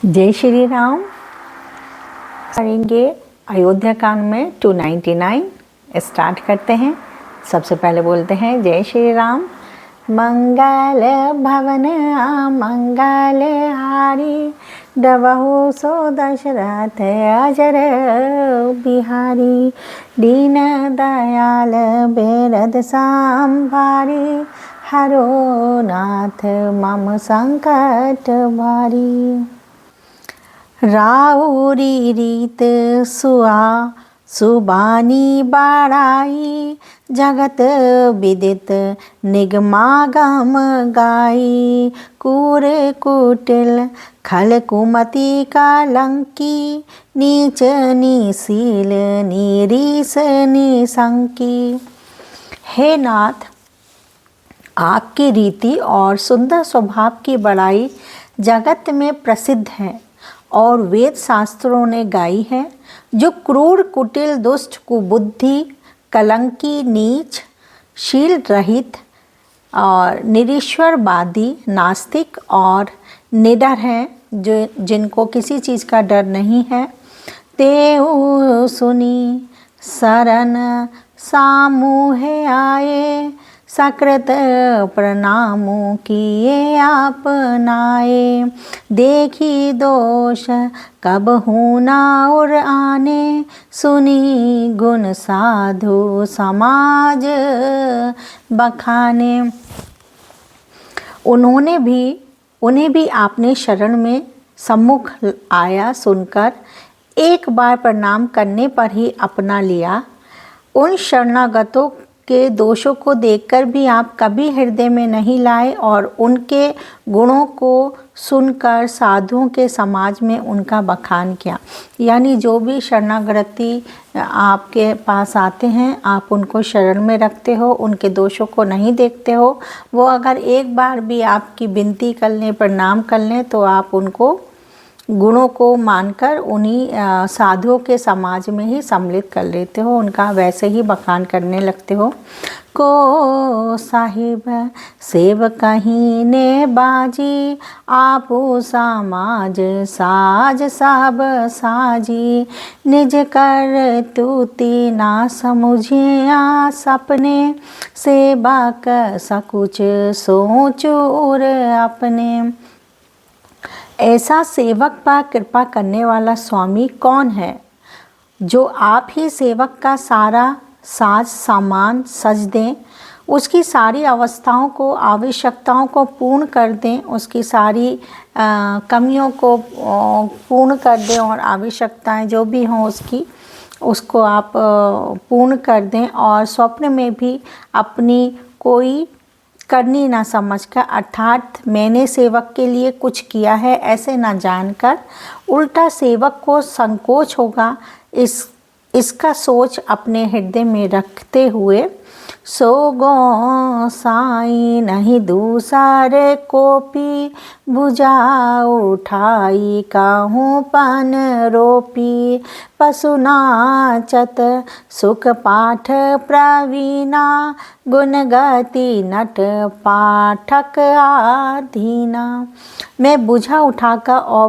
जय श्री राम। करेंगे अयोध्या कांड में 299 स्टार्ट करते हैं। सबसे पहले बोलते हैं जय श्री राम। मंगल भवन मंगल हारी डबहु सो दशरथ अजर बिहारी दीन दयाल बेरद सांभारी हरो नाथ मम संकट भारी। राउरी रीत सुआ सुबानी बाड़ाई जगत विदित निगमागम गाई कूर कुटिल खल कुमति कालंकी नीच निशील निरीस निसंकी। हे नाथ, आपकी रीति और सुंदर स्वभाव की बड़ाई जगत में प्रसिद्ध है और वेद शास्त्रों ने गाई है। जो क्रूर कुटिल दुष्ट कुबुद्धि कलंकी नीच शील रहित और निरीश्वरवादी नास्तिक और निडर हैं, जो जिनको किसी चीज़ का डर नहीं है, तेऊ सुनी शरण सामूहे आए सकृत प्रणामों किए आपनाए देखी दोष कब हूना और आने सुनी गुण साधु समाज बखाने। उन्हें भी आपने शरण में सम्मुख आया सुनकर एक बार प्रणाम करने पर ही अपना लिया। उन शरणागतों के दोषों को देखकर भी आप कभी हृदय में नहीं लाए और उनके गुणों को सुनकर साधुओं के समाज में उनका बखान किया। यानी जो भी शरणागति आपके पास आते हैं, आप उनको शरण में रखते हो, उनके दोषों को नहीं देखते हो। वो अगर एक बार भी आपकी विनती कर लें, प्रणाम कर लें, तो आप उनको गुणों को मानकर उन्हीं साधुओं के समाज में ही सम्मिलित कर लेते हो, उनका वैसे ही बखान करने लगते हो। को साहिब सेव कहीं ने बाजी आपो समाज साज सब साजी निज कर तूती ना समझे आ सपने सेवा कर सकुच सोचूर अपने। ऐसा सेवक पर कृपा करने वाला स्वामी कौन है, जो आप ही सेवक का सारा साज सामान सज दें, उसकी सारी अवस्थाओं को आवश्यकताओं को पूर्ण कर दें, उसकी सारी कमियों को पूर्ण कर दें और आवश्यकताएं जो भी हों उसको आप पूर्ण कर दें और स्वप्न में भी अपनी कोई करनी ना समझकर, अर्थात मैंने सेवक के लिए कुछ किया है ऐसे ना जानकर, उल्टा सेवक को संकोच होगा इसका सोच अपने हृदय में रखते हुए सो गोसाई नहीं दूसरे कोपी भुजा उठाई काहूँ पन रोपी पशु नाचत सुख पाठ प्रवीणा गुण गति नट पाठक आधीना। मैं बुझा उठाकर और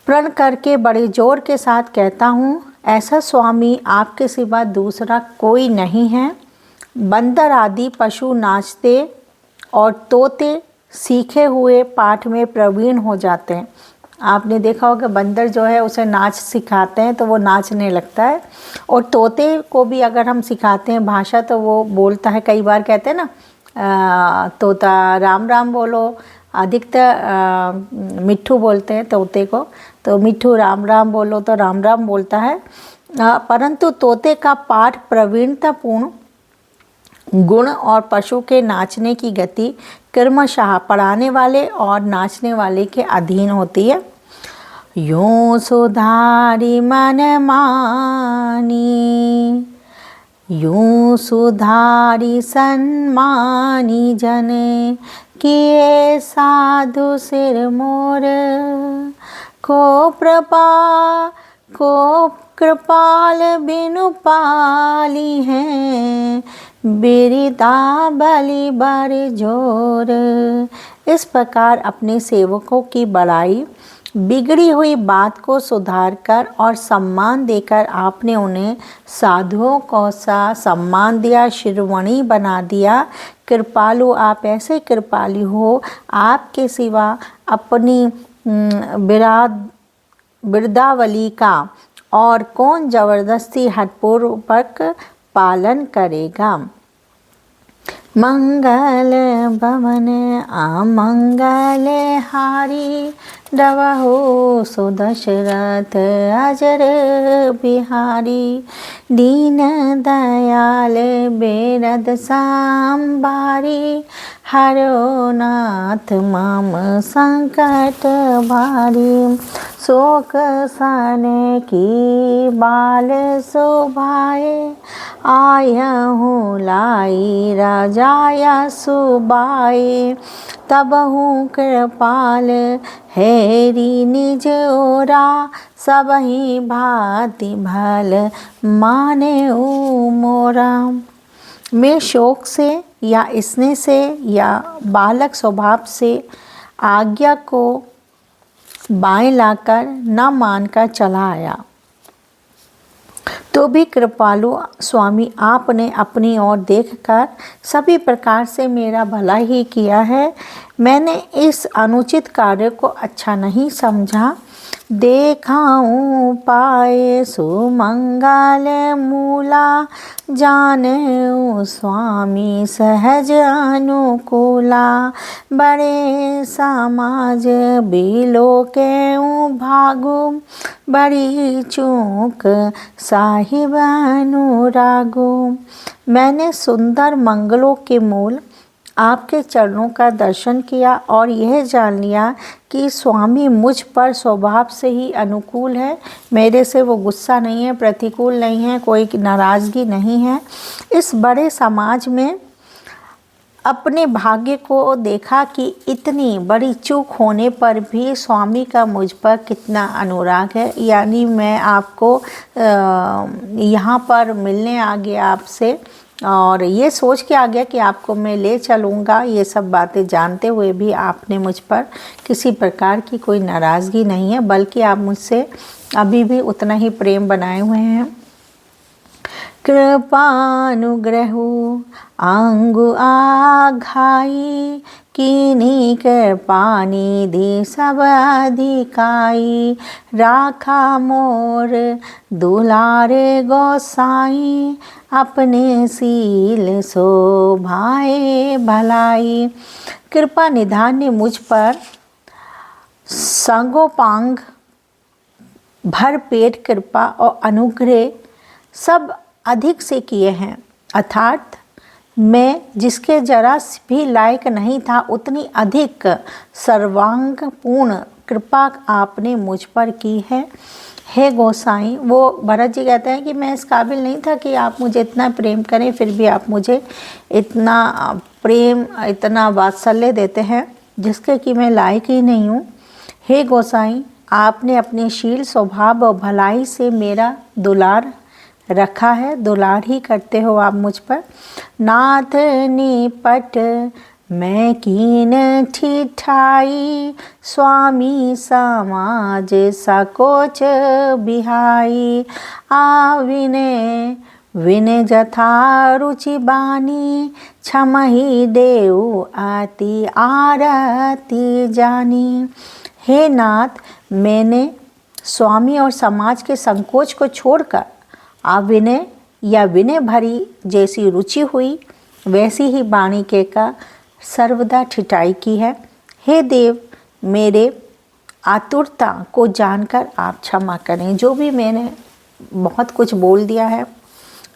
प्रण करके बड़े जोर के साथ कहता हूँ, ऐसा स्वामी आपके सिवा दूसरा कोई नहीं है। बंदर आदि पशु नाचते और तोते सीखे हुए पाठ में प्रवीण हो जाते हैं। आपने देखा होगा बंदर जो है उसे नाच सिखाते हैं तो वो नाचने लगता है, और तोते को भी अगर हम सिखाते हैं भाषा तो वो बोलता है। कई बार कहते हैं ना तोता राम राम बोलो, अधिकतर मिट्ठू बोलते हैं तोते को, तो मिट्ठू राम राम बोलो तो राम राम बोलता है। परंतु तोते का पाठ प्रवीणतापूर्ण गुण और पशु के नाचने की गति क्रमशः पढ़ाने वाले और नाचने वाले के अधीन होती है। यूं सुधारी मन मानी यूं सुधारी सन्मानी जन किए साधु सिर मोर को कृपाल बिनु पाली हैं बिरिदा बलि बर जोर। इस प्रकार अपने सेवकों की बड़ाई, बिगड़ी हुई बात को सुधारकर और सम्मान देकर आपने उन्हें साधुओं को सा सम्मान दिया, शिरोमणि बना दिया। कृपालु, आप ऐसे कृपालु हो, आपके सिवा अपनी बिरदावली का और कौन जबरदस्ती हठपूर्वक पालन करेगा। मंगल भवन अमंगल हारी, रवहु सुदशरथ अजर बिहारी। दीन दयाल बेरद सांबारी, हरो नाथ मम संकट भारी। शोक सन की बाल शोभाए, आयहूँ लाई राजाया सुबाए। तबहु कृपाल हेरी निज ओरा, सबहि भांति भल माने मोरा। मैं शोक से या स्नेह से या बालक स्वभाव से आज्ञा को बाएं लाकर न मानकर चला आया, तो भी कृपालु स्वामी आपने अपनी ओर देखकर सभी प्रकार से मेरा भला ही किया है। मैंने इस अनुचित कार्य को अच्छा नहीं समझा। देखाऊं पाए सुमंगल मूला, जाने स्वामी सहज अनुकूला। बड़े समाज बिलो के भागु, बड़ी चूक साहिब अनुरागु। मैंने सुंदर मंगलों के मूल आपके चरणों का दर्शन किया और यह जान लिया कि स्वामी मुझ पर स्वभाव से ही अनुकूल है, मेरे से वो गुस्सा नहीं है, प्रतिकूल नहीं है, कोई नाराज़गी नहीं है। इस बड़े समाज में अपने भाग्य को देखा कि इतनी बड़ी चूक होने पर भी स्वामी का मुझ पर कितना अनुराग है। यानी मैं आपको यहाँ पर मिलने आ गया आपसे और ये सोच के आ गया कि आपको मैं ले चलूँगा। ये सब बातें जानते हुए भी आपने मुझ पर किसी प्रकार की कोई नाराज़गी नहीं है, बल्कि आप मुझसे अभी भी उतना ही प्रेम बनाए हुए हैं। कृपानुग्रहु अंगु आघाई, कीनी कृपानिधि सब अधिकाई। राखा मोर दुलारे गोसाई, अपने सील शोभाए भलाई। कृपा निधान ने मुझ पर सांगोपांग भर पेट कृपा और अनुग्रह सब अधिक से किए हैं, अर्थात मैं जिसके जरा भी लायक नहीं था उतनी अधिक सर्वांगपूर्ण कृपा आपने मुझ पर की है। हे गोसाई, वो भरत जी कहते हैं कि मैं इस काबिल नहीं था कि आप मुझे इतना प्रेम करें, फिर भी आप मुझे इतना प्रेम, इतना वात्सल्य देते हैं जिसके कि मैं लायक ही नहीं हूँ। हे गोसाई, आपने अपने शील, स्वभाव और भलाई से मेरा दुलार रखा है, दुलार ही करते हो आप मुझ पर। नाथ निपट मैं कीन ठिठाई, स्वामी समाज सकोच बिहाई। आ विनय विनय जथा रुचि बानी, क्षमहि देऊ आति आरती जानी। हे नाथ, मैंने स्वामी और समाज के संकोच को छोड़कर अविनय या विनय भरी जैसी रुचि हुई वैसी ही वाणी के का सर्वदा ठिठाई की है। हे देव, मेरे आतुरता को जानकर आप क्षमा करें। जो भी मैंने बहुत कुछ बोल दिया है,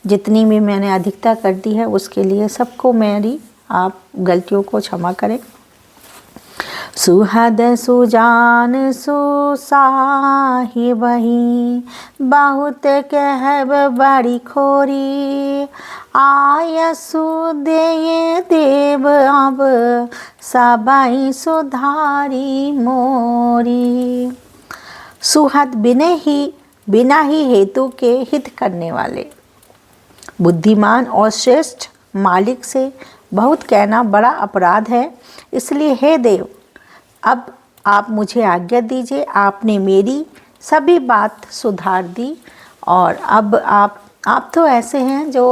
जितनी भी मैंने अधिकता कर दी है, उसके लिए सबको मेरी आप गलतियों को क्षमा करें। सुहद सुजान सुसाही बही, बहुत कहब बड़ी खोरी। आय सुदय देव अब सबई सुधारी मोरी। सुहद बिना ही हेतु के हित करने वाले, बुद्धिमान और श्रेष्ठ मालिक से बहुत कहना बड़ा अपराध है, इसलिए हे देव, अब आप मुझे आज्ञा दीजिए। आपने मेरी सभी बात सुधार दी और अब आप तो ऐसे हैं जो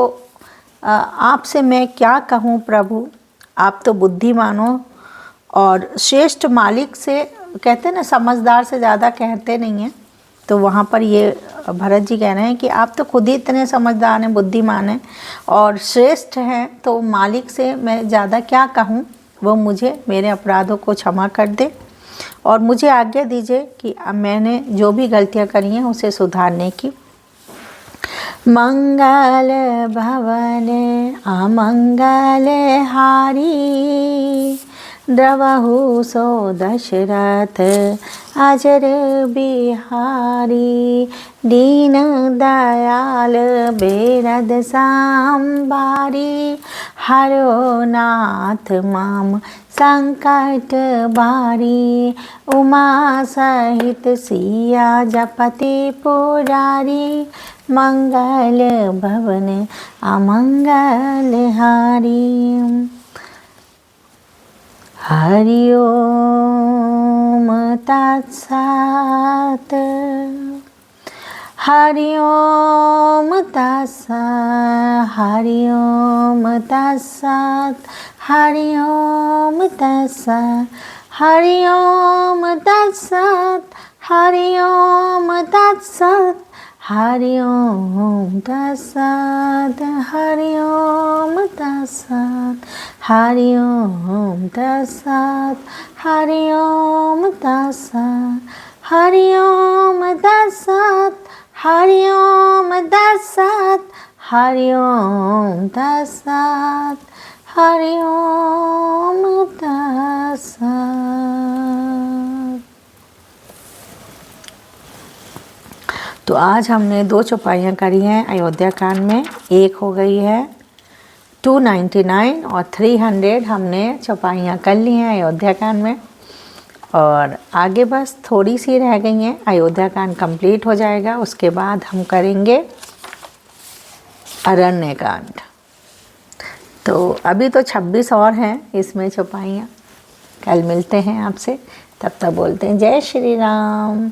आपसे मैं क्या कहूँ प्रभु, आप तो बुद्धिमान हो और श्रेष्ठ मालिक से कहते हैं ना, समझदार से ज़्यादा कहते नहीं हैं। तो वहाँ पर ये भरत जी कह रहे हैं कि आप तो खुद ही इतने समझदार हैं, बुद्धिमान हैं और श्रेष्ठ हैं, तो मालिक से मैं ज़्यादा क्या कहूँ, वो मुझे मेरे अपराधों को क्षमा कर दे और मुझे आज्ञा दीजिए कि मैंने जो भी गलतियाँ करी हैं उसे सुधारने की। मंगल भवन अमंगल हारी, द्रवहु सो दशरथ अजर बिहारी, दीन दयाल बेरद सांबारी, हरो नाथ माम संकट बारी, उमा सहित सिया जपति पुरारी, मंगल भवन अमंगल हारी। हरि ओम तत्सत्, हरि ओम तत्सत्, हरि ओम तत्सत्, हरि ओम तत्सत्, हरि ओम तत्सत्, हरि ओम तत्सत्, हरि ओम तत्सत्, हरि ओम तत्सत्, हरि ओम तत्सत्, हरि ओम तत्सत्, हरि ओम तत्सत्, हरि ओम तत्सत्, हरि ओम तत्सत्, हरि ओम तत्सत्। तो आज हमने 2 चौपाइयाँ करी हैं अयोध्या कांड में। एक हो गई है 299 और 300 हमने चौपाइयाँ कर ली हैं अयोध्या कांड में और आगे बस थोड़ी सी रह गई हैं। अयोध्या कांड कंप्लीट हो जाएगा, उसके बाद हम करेंगे अरण्य कांड। तो अभी तो 26 और हैं इसमें चौपाइयाँ। कल मिलते हैं आपसे, तब तक बोलते हैं जय श्री राम।